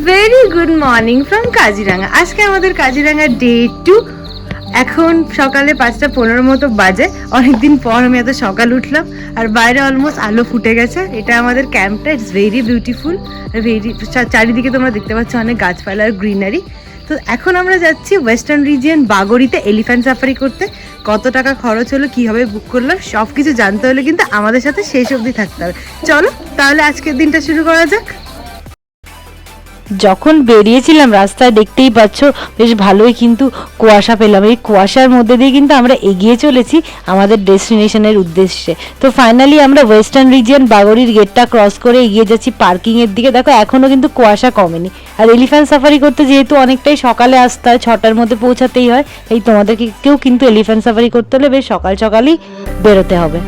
Very good morning from Kaziranga. আজকে আমাদের Kaziranga day 2। এখন সকালে 5:15 মতো বাজে। অনেকদিন পর আমি এত সকাল উঠলাম আর বাইরে অলমোস্ট আলো ফুটে গেছে। এটা আমাদের ক্যাম্পটা, ইটস ভেরি বিউটিফুল। চারিদিকে তোমরা দেখতে পাচ্ছ অনেক গাছপালা আর গ্রিনারি। তো এখন আমরা যাচ্ছি ওয়েস্টার্ন রিজিয়ন বাগরিতে এলিফ্যান্ট সাফারি করতে। কত টাকা খরচ হলো, কীভাবে বুক করলাম, সব কিছু জানতে হলে কিন্তু আমাদের সাথে শেষ অবধি থাকতে হবে। চলো তাহলে আজকের দিনটা শুরু করা যাক। যখন বেরিয়েছিলাম রাস্তায় দেখতেই পাচ্ছ বেশ ভালোই কিন্তু কুয়াশা পেলাম। এই কুয়াশার মধ্যে দিয়ে কিন্তু আমরা এগিয়ে চলেছি আমাদের ডেস্টিনেশনের উদ্দেশ্যে। তো ফাইনালি আমরা ওয়েস্টার্ন রিজিয়ন বাগরির গেটটা ক্রস করে এগিয়ে যাচ্ছি পার্কিংয়ের দিকে। দেখো এখনও কিন্তু কুয়াশা কমেনি। আর এলিফ্যান্ট সাফারি করতে যেহেতু অনেকটাই সকালে আসতে হয়, 6টার মধ্যে পৌঁছাতেই হয়, এই তোমাদেরকেও কিন্তু এলিফ্যান্ট সাফারি করতে হলে বেশ সকাল সকালই বেরোতে হবে।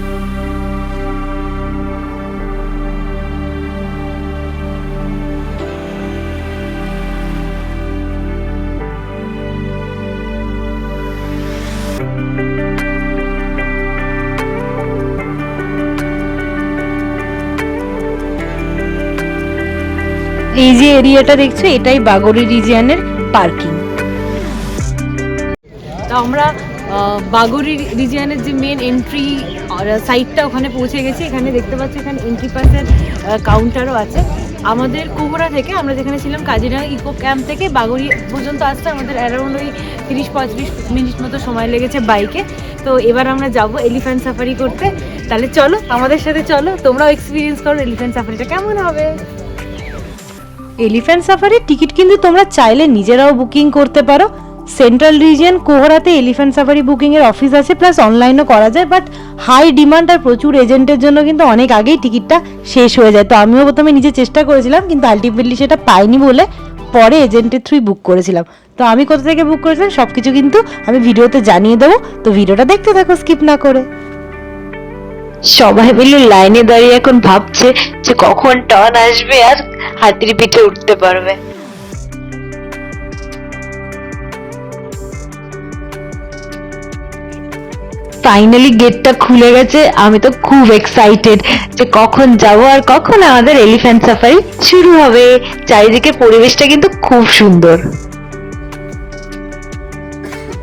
এই যে এরিয়াটা দেখছো, এটাই বাগরি রিজিয়নের পার্কিং। তো আমরা বাগরি রিজিয়নের যে মেন এন্ট্রি সাইটটা ওখানে পৌঁছে গেছি। এখানে দেখতে পাচ্ছি এখানে এন্ট্রি পাসের কাউন্টারও আছে। আমাদের কুমোরা থেকে, আমরা যেখানে ছিলাম কাজিরাঙ্গা ইকো ক্যাম্প থেকে বাগরি পর্যন্ত আসতে আমাদের অ্যারাউন্ড ওই 30-35 মিনিট মতো সময় লেগেছে বাইকে। তো এবার আমরা যাব এলিফ্যান্ট সাফারি করতে। তাহলে চলো আমাদের সাথে, চলো তোমরাও এক্সপিরিয়েন্স করো এলিফ্যান্ট সাফারিটা কেমন হবে। এলিফ্যান্ট সাফারির টিকিট কিন্তু তোমরা চাইলে নিজেরাও বুকিং করতে পারো। সেন্ট্রাল রিজিয়ন কোহরাতে এলিফ্যান্ট সাফারি বুকিংয়ের অফিস আছে, প্লাস অনলাইনও করা যায়। বাট হাই ডিমান্ড আর প্রচুর এজেন্টের জন্য কিন্তু অনেক আগেই টিকিটটা শেষ হয়ে যায়। তো আমিও প্রথমে নিজে চেষ্টা করেছিলাম, কিন্তু আলটিমেটলি সেটা পাইনি বলে পরে এজেন্টের থ্রুই বুক করেছিলাম। তো আমি কোথা থেকে বুক করেছিলাম সব কিছু কিন্তু আমি ভিডিওতে জানিয়ে দেবো। তো ভিডিওটা দেখতে থাকো স্কিপ না করে। সবাই মিলে লাইনে দাঁড়িয়ে এখন ভাবছে যে কখন টার্ন আসবে আর হাতির পিঠে উঠতে পারবে। ফাইনালি গেটটা খুলে গেছে। আমি তো খুব এক্সাইটেড যে কখন যাব আর কখন আমাদের এলিফ্যান্ট সাফারি শুরু হবে। চারিদিকে পরিবেশটা কিন্তু খুব সুন্দর।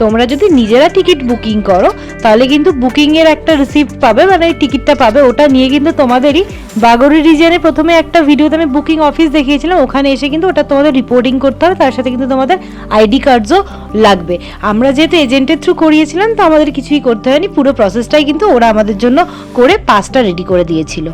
তোমরা যদি নিজেরা টিকিট বুকিং করো তাহলে কিন্তু বুকিংয়ের একটা রিসিপ্ট পাবে, মানে টিকিটটা পাবে। ওটা নিয়ে কিন্তু তোমাদেরই বাগরি রিজিয়নে প্রথমে একটা ভিডিওতে আমি বুকিং অফিস দেখিয়েছিলাম, ওখানে এসে কিন্তু ওটা তোমাদের রিপোর্টিং করতে হবে। তার সাথে কিন্তু তোমাদের আইডি কার্ডসও লাগবে। আমরা যেহেতু এজেন্টের থ্রু করিয়েছিলাম তো আমাদের কিছুই করতে হয়নি, পুরো প্রসেসটাই কিন্তু ওরা আমাদের জন্য করে পাসটা রেডি করে দিয়েছিল।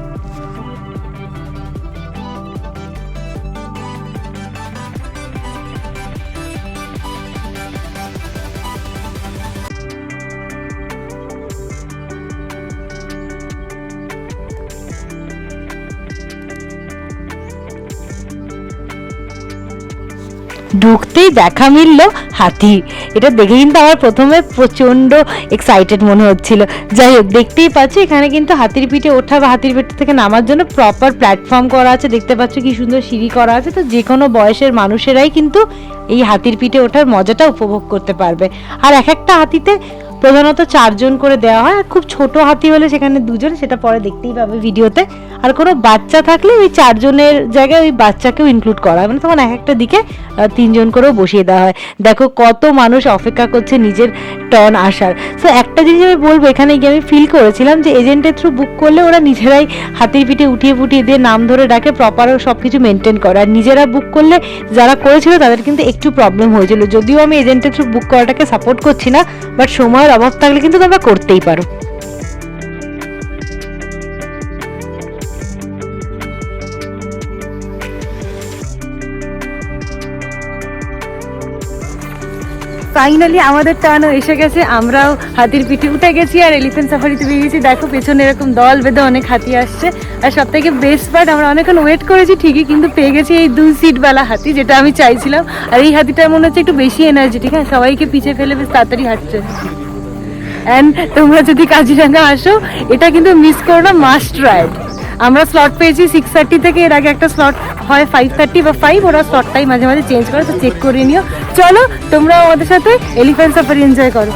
ঢুকতেই দেখা মিলল হাতি। এটা দেখে কিন্তু আমার প্রথমে প্রচণ্ড এক্সাইটেড মনে হচ্ছিল। যাই হোক, দেখতেই পাচ্ছি এখানে কিন্তু হাতির পিঠে ওঠা বা হাতির পিঠে থেকে নামার জন্য প্রপার প্ল্যাটফর্ম করা আছে। দেখতে পাচ্ছ কি সুন্দর সিঁড়ি করা আছে। তো যে কোনো বয়সের মানুষেরাই কিন্তু এই হাতির পিঠে ওঠার মজাটা উপভোগ করতে পারবে। আর এক একটা হাতিতে প্রধানত 4 জন করে দেওয়া হয়। আর খুব ছোট হাতি হলে সেখানে 2 জন, সেটা পরে দেখতেই পাবে ভিডিওতে। আর কোনো বাচ্চা থাকলে ওই 4 জনের জায়গায় ওই বাচ্চাকেও ইনক্লুড করা হয়, মানে তখন এক একটা দিকে 3 জন করেও বসিয়ে দেওয়া হয়। দেখো কত মানুষ অপেক্ষা করছে নিজের টার্ন আসার। সো একটা জিনিস আমি বলবো, এখানে গিয়ে আমি ফিল করেছিলাম যে এজেন্টের থ্রু বুক করলে ওরা নিজেরাই হাতির পিঠে উঠিয়ে ফুটিয়ে দিয়ে নাম ধরে ডাকে, প্রপার সব কিছু মেনটেন করে। আর নিজেরা বুক করলে যারা করেছিল তাদের কিন্তু একটু প্রবলেম হয়েছিল। যদিও আমি এজেন্টের থ্রু বুক করাটাকে সাপোর্ট করছি না, বাট সময়ের অভাব থাকলে কিন্তু তোমরা করতেই পারো। ফাইনালি আমাদের টার্নও এসে গেছে। আমরাও হাতির পিঠে উঠে গেছি আর এলিফ্যান্ট সাফারিতে বেরিয়েছি। দেখো পেছনে এরকম দল বেঁধে অনেক হাতি আসছে। আর সব থেকে বেস্ট পার্ট, আমরা অনেকক্ষণ ওয়েট করেছি ঠিকই, কিন্তু পেয়ে গেছি এই 2 সিটওয়ালা হাতি, যেটা আমি চাইছিলাম। আর এই হাতিটার মনে হচ্ছে একটু বেশি এনার্জেটিক, হ্যাঁ, সবাইকে পিছে ফেলে বেশ তাড়াতাড়ি হাঁটছে। অ্যান্ড তোমরা যদি কাজিরাঙ্গা আসো এটা কিন্তু মিস করো না, মাস্ট রাইড। আমরা স্লট পেয়েছি 6:30 থেকে। এর আগে একটা স্লট হয় 5:30 বা 5, ওরা স্লটটাই মাঝে মাঝে চেঞ্জ করে, তো চেক করে নিও। চলো তোমরা আমাদের সাথে এলিফ্যান্ট সাফারি এনজয় করো।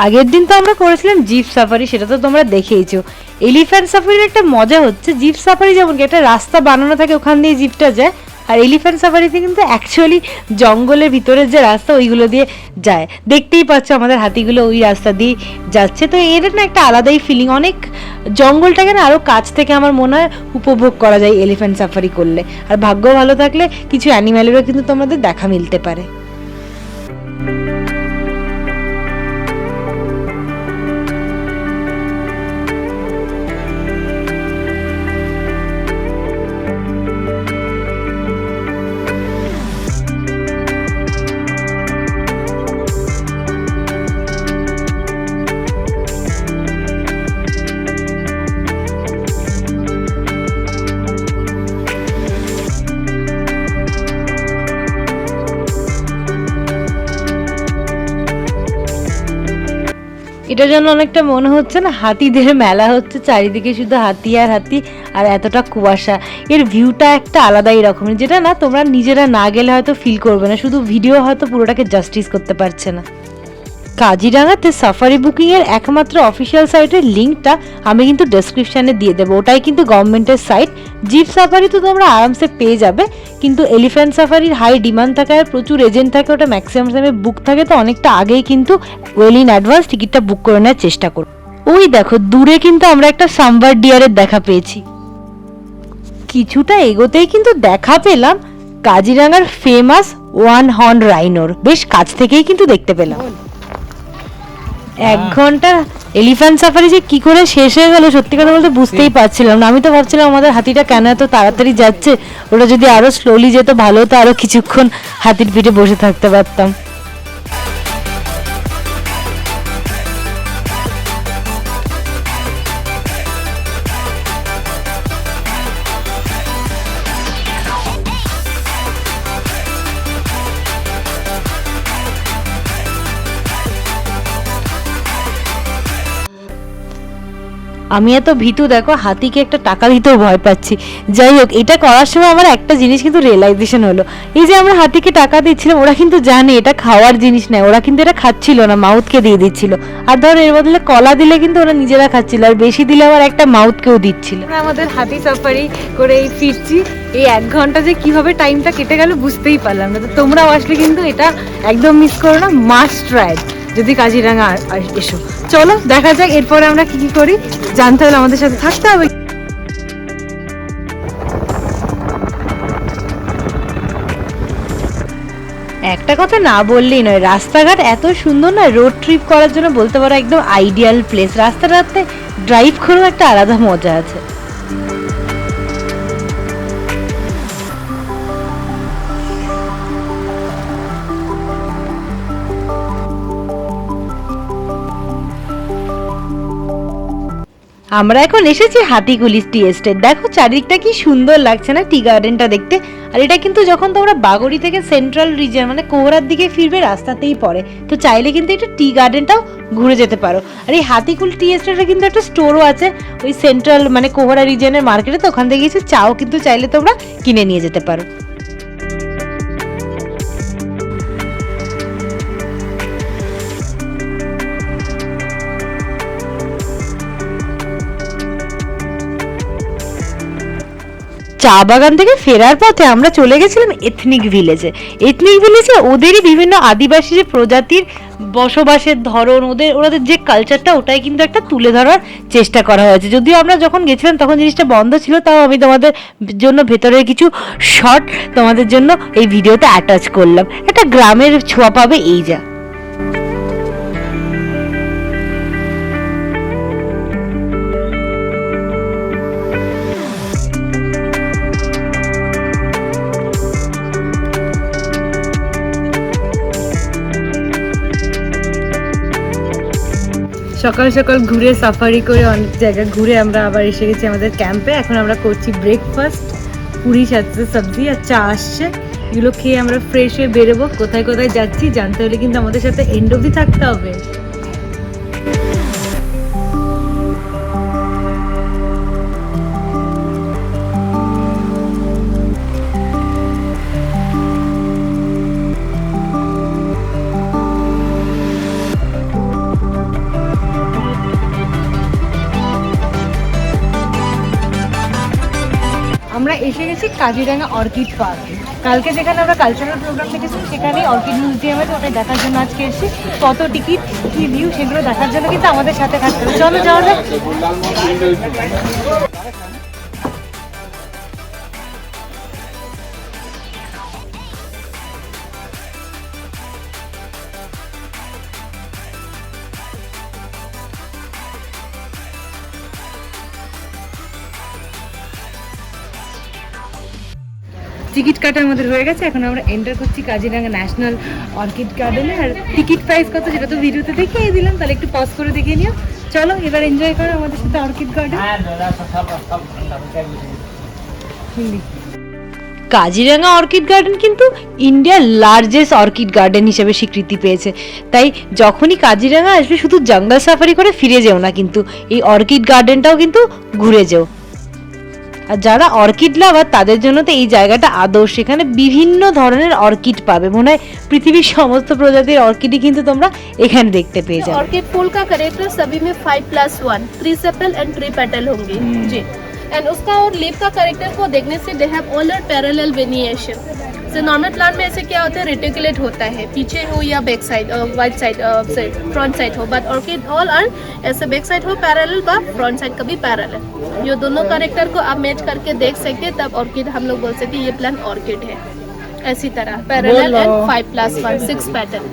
আগের দিন তো আমরা করেছিলাম জিপ সাফারি, সেটা তো তোমরা দেখেইছো। এলিফ্যান্ট সাফারির একটা মজা হচ্ছে, জিপ সাফারি যেমন কি একটা রাস্তা বানানো থাকে, ওখান দিয়ে জিপটা যায়, আর এলিফ্যান্ট সাফারিতে কিন্তু অ্যাকচুয়ালি জঙ্গলের ভিতরের যে রাস্তা ওইগুলো দিয়ে যায়। দেখতেই পাচ্ছ আমাদের হাতিগুলো ওই রাস্তা দিয়ে যাচ্ছে। তো এর না একটা আলাদাই ফিলিং, অনেক জঙ্গলটাকে না আরও কাছ থেকে আমার মনে হয় উপভোগ করা যায় এলিফ্যান্ট সাফারি করলে। আর ভাগ্য ভালো থাকলে কিছু অ্যানিম্যালেরও কিন্তু তোমাদের দেখা মিলতে পারে। এটা যেন অনেকটা মনে হচ্ছে না হাতিদের মেলা হচ্ছে, চারিদিকে শুধু হাতি আর হাতি আর এতটা কুয়াশা। এর ভিউটা একটা আলাদাই রকমের, যেটা না তোমরা নিজেরা না গেলে হয়তো ফিল করবে না, শুধু ভিডিও হয়তো পুরোটাকে জাস্টিস করতে পারছে না। কাজিরাঙাতে সাফারি বুকিংয়ের একমাত্র অফিসিয়াল সাইটের লিঙ্কটা আমি কিন্তু ডেসক্রিপশানে দিয়ে দেবো, ওটাই কিন্তু গভর্নমেন্টের সাইট। জিপ সাফারি তো তোমরা আরামসে পেয়ে যাবে, কিন্তু এলিফ্যান্ট সাফারির হাই ডিমান্ড থাকে আর প্রচুর এজেন্ট থাকে, ওটা ম্যাক্সিমাম টাইমে বুক থাকে, তো অনেকটা আগেই কিন্তু ওয়েল ইন অ্যাডভান্স টিকিটটা বুক করে নেওয়ার চেষ্টা করো। ওই দেখো দূরে কিন্তু আমরা একটা সাম্বার ডিয়ারের দেখা পেয়েছি। কিছুটা এগোতেই কিন্তু দেখা পেলাম কাজিরাঙার ফেমাস ওয়ান হর্ন রাইনোর, বেশ কাছ থেকেই কিন্তু দেখতে পেলাম। 1 ঘন্টা এলিফ্যান্ট সাফারি যে কি করে শেষ হয়ে গেল সত্যি কথা বলতে বুঝতেই পারছিলাম না। আমি তো ভাবছিলাম আমাদের হাতিটা কেন এত তাড়াতাড়ি যাচ্ছে, ওটা যদি আরো স্লোলি যেত ভালো হতো, আরো কিছুক্ষণ হাতির পিঠে বসে থাকতে পারতাম। আমি এত ভীতু দেখো, হাতিকে একটা টাকা দিতেও ভয় পাচ্ছি। যাই হোক, এটা করার সময় আমার একটা জিনিস কিন্তু রিয়েলাইজেশন হলো, এই যে আমরা হাতিকে টাকা দিচ্ছিলাম, ওরা কিন্তু জানে এটা খাওয়ার জিনিস নয়, ওরা কিন্তু এটা খাচ্ছিল না, মাউথকে দিয়ে দিচ্ছিল। আর ধর এর বদলে কলা দিলে কিন্তু ওরা নিজেরা খাচ্ছিল, আর বেশি দিলে আবার একটা মাউথকেও দিচ্ছিল। আমাদের হাতি সাফারি করে এই ফিরছি, এই 1 ঘন্টা যে কিভাবে টাইমটা কেটে গেল বুঝতেই পারলাম না। তো তোমরাও আসলে কিন্তু এটা একদম মিস করো না, মাস্ট রাইড যদি কাজিরাঙা এসো। চলো দেখা যাক এরপরে আমরা কি কি করি, জানতে হলে আমাদের সাথে থাকতে হবে। একটা কথা না বললেই নয়, রাস্তাঘাট এত সুন্দর না, রোড ট্রিপ করার জন্য বলতে পারো একদম আইডিয়াল প্লেস। রাস্তাটাতে ড্রাইভ করেও একটা আলাদা মজা আছে। আমরা এখন এসেছি হাতিগুলি টি এস্টেট। দেখো চারিদিকটা কি সুন্দর লাগছে না টি গার্ডেনটা দেখতে। আর এটা কিন্তু যখন তোমরা বাগড়ি থেকে সেন্ট্রাল রিজন মানে কোহরার দিকে ফিরবে রাস্তাতেই পড়ে, তো চাইলে কিন্তু এটা টি গার্ডেনটাও ঘুরে যেতে পারো। আর এই হাতিকুল টি এস্টেটে কিন্তু একটা স্টোরও আছে ওই সেন্ট্রাল মানে কোহরা রিজনের মার্কেটে, তো ওখান থেকে কিছু চাও কিন্তু চাইলে তোমরা কিনে নিয়ে যেতে পারো। চা বাগান থেকে ফেরার পথে আমরা চলে গেছিলাম এথনিক ভিলেজে। এথনিক ভিলেজে ওদেরই বিভিন্ন আদিবাসী যে প্রজাতির বসবাসের ধরন, ওদের যে কালচারটা, ওটাই কিন্তু একটা তুলে ধরার চেষ্টা করা হয়েছে। যদিও আমরা যখন গেছিলাম তখন জিনিসটা বন্ধ ছিল, তাও আমি তোমাদের জন্য ভেতরের কিছু শর্ট তোমাদের জন্য এই ভিডিওতে অ্যাটাচ করলাম। একটা গ্রামের ছোঁয়া পাবে এই যা। সকাল সকাল ঘুরে সাফারি করে অনেক জায়গা ঘুরে আমরা আবার এসে গেছি আমাদের ক্যাম্পে। এখন আমরা করছি ব্রেকফাস্ট, পুরি সাথে সবজি আর চা আসছে, এগুলো খেয়ে আমরা ফ্রেশ হয়ে বেরোবো। কোথায় কোথায় যাচ্ছি জানতে হলে কিন্তু আমাদের সাথে এন্ড অবধি থাকতে হবে। আমরা এসে গেছি কাজিরাঙা অর্কিড পার্ক। কালকে যেখানে আমরা কালচারাল প্রোগ্রাম দেখেছি সেখানেই অর্কিড মিউজিয়াম আছে, ওটা দেখার জন্য আজকে এসেছি। কত টিকিট, কি ভিউ, সেগুলো দেখার জন্য কিন্তু আমাদের সাথে থাকতে হবে। চলো যাওয়া যাক। টিকিট কাটা আমাদের হয়ে গেছে, এখন আমরা এন্টার করছি কাজিরাঙা ন্যাশনাল অর্কিড গার্ডেনে। আর টিকিট প্রাইস কত সেটা তো ভিডিওতে দেখিয়ে দিলাম, তাহলে একটু পজ করে দেখিয়ে নিও। চলো এবার এনজয় করো আমাদের সাথে orchid garden. Kaziranga orchid garden কিন্তু ইন্ডিয়ার লার্জেস্ট অর্কিড গার্ডেন হিসেবে স্বীকৃতি পেয়েছে। তাই যখনই কাজিরাঙা আসবে শুধু জঙ্গল সাফারি করে ফিরে যেও না, কিন্তু এই অর্কিড গার্ডেনটাও কিন্তু ঘুরে যেও। আর যারা অর্কিড লাভার তাদের জন্য তো এই জায়গাটা আদর্শ। এখানে বিভিন্ন ধরনের অর্কিড পাবে, মনে হয় পৃথিবীর সমস্ত প্রজাতির অর্কিডই কিন্তু তোমরা এখানে দেখতে পেয়ে যাবে। ऑर्किड फूल का करेक्टर सभी में 5+1 3 सेपल एंड 3 पेटल होंगे जी। एंड उसका और लीफ का करेक्टर को देखने से दे हैव ऑल पैरेलल वेनिएशन। तो नॉर्मल प्लांट में ऐसे क्या होता है, रेटिकुलेट होता है, पीछे हो या back side, white side front side हो, बट ऑर्किड ऑल आर ऐसे बैक साइड हो पैरेलल व फ्रंट साइड कभी पैरेलल। ये दोनों करेक्टर को आप मैच करके देख सकते हैं, तब ऑर्किड हम लोग बोल सकते हैं ये प्लांट ऑर्किड है। ऐसी तरह पैरेलल एंड 5+1 6 पेटल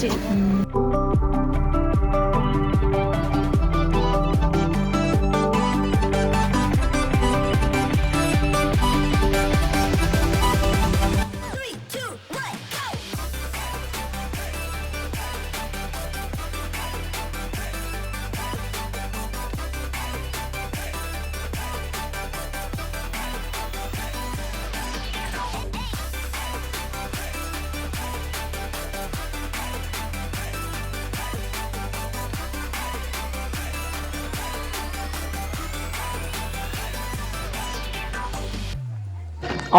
जी।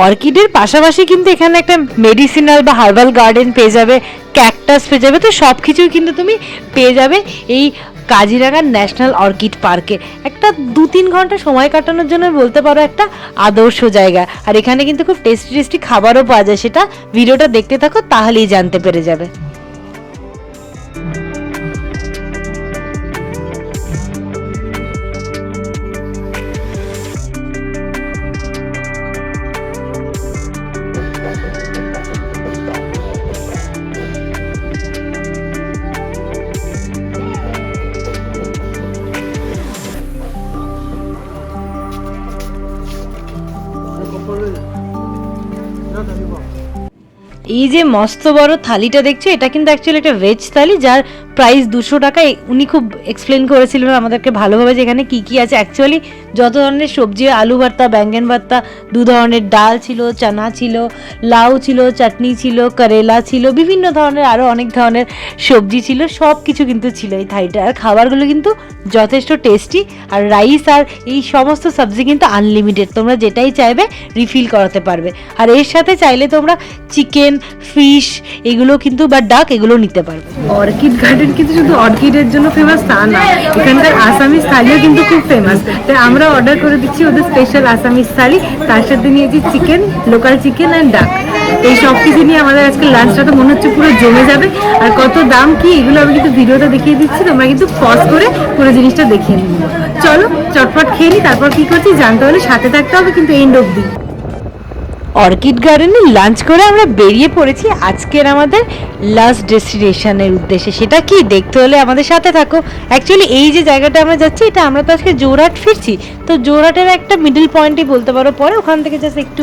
অর্কিডের পাশাপাশি কিন্তু এখানে একটা মেডিসিনাল বা হার্বাল গার্ডেন পেয়ে যাবে, ক্যাকটাস পেয়ে যাবে। তো সব কিছুই কিন্তু তুমি পেয়ে যাবে এই কাজিরাঙা ন্যাশনাল অর্কিড পার্কে। একটা 2-3 ঘন্টা সময় কাটানোর জন্য বলতে পারো একটা আদর্শ জায়গা। আর এখানে কিন্তু খুব টেস্টি টেস্টি খাবারও পাওয়া যায়, সেটা ভিডিওটা দেখতে থাকো তাহলেই জানতে পেরে যাবে। এই যে মস্ত বড় থালিটা দেখছো, এটা কিন্তু অ্যাকচুয়ালি একটা ভেজ থালি, যার প্রাইস 200 টাকা। উনি খুব এক্সপ্লেন করেছিলেন আমাদেরকে ভালোভাবে যে এখানে কী কী আছে। অ্যাকচুয়ালি যত ধরনের সবজি, আলু ভর্তা, ব্যাঙ্গন ভর্তা, 2 ধরনের ডাল ছিল, চানা ছিল, লাউ ছিল, চাটনি ছিল, করেলা ছিল, বিভিন্ন ধরনের আরও অনেক ধরনের সবজি ছিল, সব কিছু কিন্তু ছিল এই থালিটা। আর খাবারগুলো কিন্তু যথেষ্ট টেস্টি। আর রাইস আর এই সমস্ত সবজি কিন্তু আনলিমিটেড, তোমরা যেটাই চাইবে রিফিল করাতে পারবে। আর এর সাথে চাইলে তোমরা চিকেন, ফিশ এগুলো কিন্তু বা ডাক এগুলো নিতে পারবে। অর্কিড গার্ডেন কিন্তু শুধু অর্কিডের জন্য ফেমাস তা না, এখানকার আসামিস থালিও কিন্তু খুব ফেমাস। তাই আমরা অর্ডার করে দিচ্ছি ওদের স্পেশাল আসামিস থালি, তার সাথে নিয়েছি চিকেন, লোকাল চিকেন অ্যান্ড ডাক। এই সব কিছু নিয়ে আমাদের আজকে লাঞ্চটা তো মনে হচ্ছে পুরো জমে যাবে। আর কত দাম কি এগুলো আমি কিন্তু ভিডিওটা দেখিয়ে দিচ্ছি, তোমরা কিন্তু পজ করে পুরো জিনিসটা দেখিয়ে নিও। চলো চটপট খেয়ে নিই, তারপর কি করছি জানতে হলে সাথে থাকতে হবে কিন্তু এন্ড অবধি। অর্কিড গার্ডেনে লাঞ্চ করে আমরা বেরিয়ে পড়েছি আজকের আমাদের লাস্ট ডেস্টিনেশনের উদ্দেশ্যে। সেটা কি দেখতে হলে আমাদের সাথে থাকো। অ্যাকচুয়ালি এই যে জায়গাটা আমরা যাচ্ছি, এটা আমরা তো আজকে জোরহাট ফিরছি, তো জোরহাটের একটা মিডল পয়েন্টই বলতে পারো। পরে ওখান থেকে জাস্ট একটু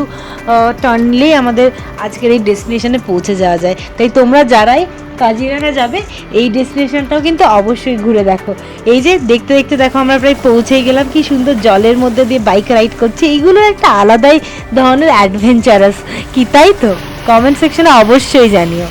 টার্নলেই আমাদের আজকের এই ডেস্টিনেশনে পৌঁছে যাওয়া যায়। তাই তোমরা যারাই কাজিরাঙা যাবে এই ডেস্টিনেশনটাও কিন্তু অবশ্যই ঘুরে দেখো। এই যে দেখতে দেখতে দেখো আমরা প্রায় পৌঁছেই গেলাম। কি সুন্দর জলের মধ্যে দিয়ে বাইক রাইড করছি, এইগুলো একটা আলাদাই ধরনের অ্যাডভেঞ্চারাস, কি তাই তো? কমেন্ট সেকশনে অবশ্যই জানিও।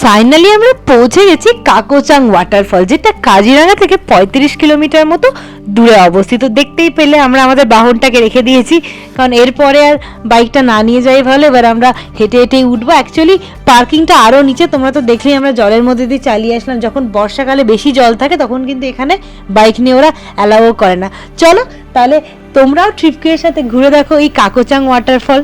ফাইনালি আমরা পৌঁছে গেছি কাকোচাং ওয়াটারফল, যেটা কাজিরাঙা থেকে 35 কিলোমিটার মতো দূরে অবস্থিত। দেখতেই পেলে আমরা আমাদের বাহনটাকে রেখে দিয়েছি, কারণ এরপরে আর বাইকটা না নিয়ে যাই ভালো। এবার আমরা হেঁটে হেঁটেই উঠবো। অ্যাকচুয়ালি পার্কিংটা আরও নিচে, তোমরা তো দেখলেই আমরা জলের মধ্যে দিয়ে চালিয়ে আসলাম। যখন বর্ষাকালে বেশি জল থাকে তখন কিন্তু এখানে বাইক নিয়ে ওরা অ্যালাউও করে না। চলো তাহলে তোমরাও ট্রিপকের সাথে ঘুরে দেখো এই কাকোচাং ওয়াটারফল।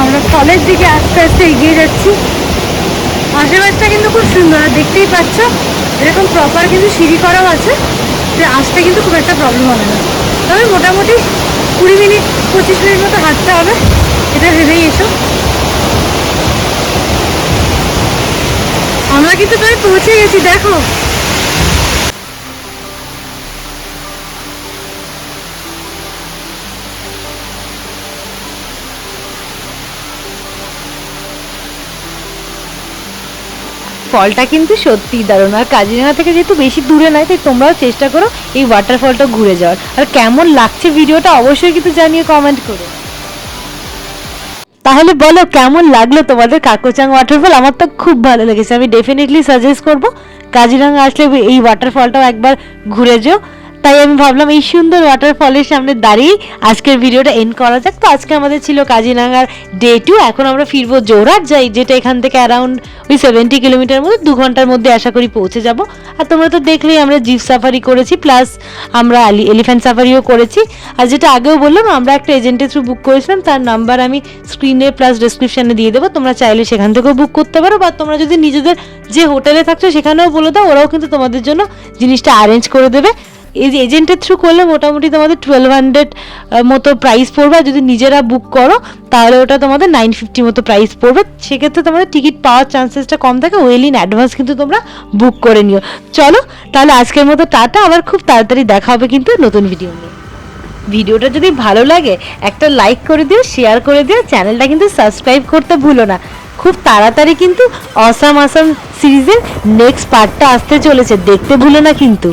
আমরা ফলের দিকে আস্তে আস্তে এগিয়ে যাচ্ছি। আশেপাশটা কিন্তু খুব সুন্দর, আর দেখতেই পাচ্ছ এরকম প্রপার কিন্তু সিঁড়ি করাও আছে, যে আসতে কিন্তু খুব একটা প্রবলেম হবে না। তবে মোটামুটি 20 মিনিট 25 মিনিট মতো হাঁটতে হবে, এটা ভেবেই এসো। আমরা কিন্তু প্রায় পৌঁছে গেছি, দেখো। ফলটা কিন্তু সত্যিই দারুণ, আর কাজিরাঙা থেকে যেহেতু বেশি দূরে নয়, তাই তোমরাও চেষ্টা করো এই ওয়াটারফলটা ঘুরে যাওয়ার। আর কেমন লাগছে ভিডিওটা অবশ্যই কিন্তু জানিয়ে কমেন্ট করে। তাহলে বলো কেমন লাগলো তোমাদের কাকোচাং ওয়াটারফল? আমার তো খুব ভালো লেগেছে, আমি ডেফিনেটলি সাজেস্ট করবো কাজিরাঙা আসলে এই ওয়াটারফলটাও একবার ঘুরে যেও। তাই আমি ভাবলাম এই সুন্দর ওয়াটারফলের সামনে দাঁড়িয়ে আজকের ভিডিওটা এন্ড করা যাক। তো আজকে আমাদের ছিল কাজিরাঙার ডে 2। এখন আমরা ফিরবো জোরহাট যাই, যেটা এখান থেকে অ্যারাউন্ড ওই 70 কিলোমিটার মধ্যে 2 ঘন্টার মধ্যে আশা করি পৌঁছে যাব। আর তোমরা তো দেখলেই আমরা জিপ সাফারি করেছি, প্লাস আমরা এলিফ্যান্ট সাফারিও করেছি। আর যেটা আগেও বললাম, আমরা একটা এজেন্টের থ্রু বুক করেছিলাম, তার নাম্বার আমি স্ক্রিনে প্লাস ডেসক্রিপশনে দিয়ে দেবো। তোমরা চাইলে সেখান থেকেও বুক করতে পারো, বা তোমরা যদি নিজেদের যে হোটেলে থাকছো সেখানেও বলে দাও, ওরাও কিন্তু তোমাদের জন্য জিনিসটা অ্যারেঞ্জ করে দেবে। এই যে এজেন্টের থ্রু করলে মোটামুটি তোমাদের 1200 মতো প্রাইস পড়বে, আর যদি নিজেরা বুক করো তাহলে ওটা তোমাদের 950 মতো প্রাইস পড়বে। সেক্ষেত্রে তোমাদের টিকিট পাওয়ার চান্সেসটা কম থাকে। ওয়েল ইন অ্যাডভান্স কিন্তু তোমরা বুক করে নিও। চলো তাহলে আজকের মতো টাটা, আবার খুব তাড়াতাড়ি দেখা হবে কিন্তু নতুন ভিডিও নিয়ে। ভিডিওটা যদি ভালো লাগে একটা লাইক করে দিও, শেয়ার করে দিও, চ্যানেলটা কিন্তু সাবস্ক্রাইব করতে ভুলো না। খুব তাড়াতাড়ি কিন্তু অসাম সিরিজের নেক্সট পার্টটা আসতে চলেছে, দেখতে ভুলো না কিন্তু।